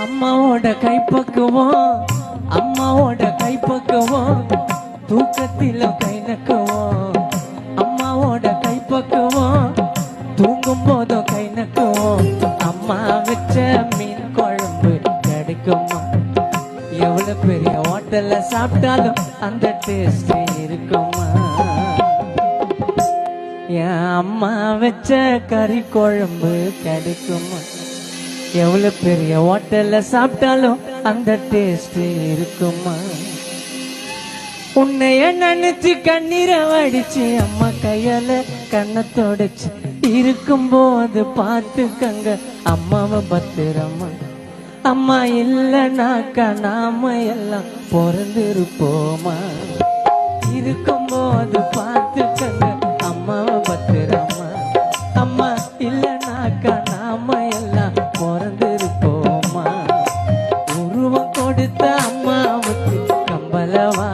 அம்மாவோட கைப்பக்குவோம், அம்மாவோட கைப்பக்குவோம், தூக்கத்தில கை நக்குவோம். அம்மாவோட கைப்பக்குவோம், தூங்கும் போதும் கை நக்குவோம். அம்மா வச்ச மீன் குழம்பு கிடைக்குமா? எவ்வளவு பெரிய ஹோட்டல்ல சாப்பிட்டாலும் அந்த டேஸ்ட் இருக்குமா? என் அம்மா வச்ச கறி குழம்பு கிடைக்குமா? எவ்வளவு பெரிய ஹோட்டல்ல சாப்பிட்டாலும் அந்த டேஸ்ட் இருக்குமா? உன்னைய நினைச்சு கண்ணீரை வடிச்சு அம்மா கையால கண்ணை தொடச்சு இருக்கும்போது பார்த்துக்கங்க அம்மாவை பத்திரமா. அம்மா இல்லைனாக்கா நாம எல்லாம் பிறந்திருப்போமா? இருக்கும்போது பார்த்துக்கங்க அம்மாவை பத்திரமா. அம்மா இல்லைனாக்கா நாம எல்லாம் பிறந்திருப்போமா? உருவம் கொடுத்த அம்மாவுக்கு கம்பளவா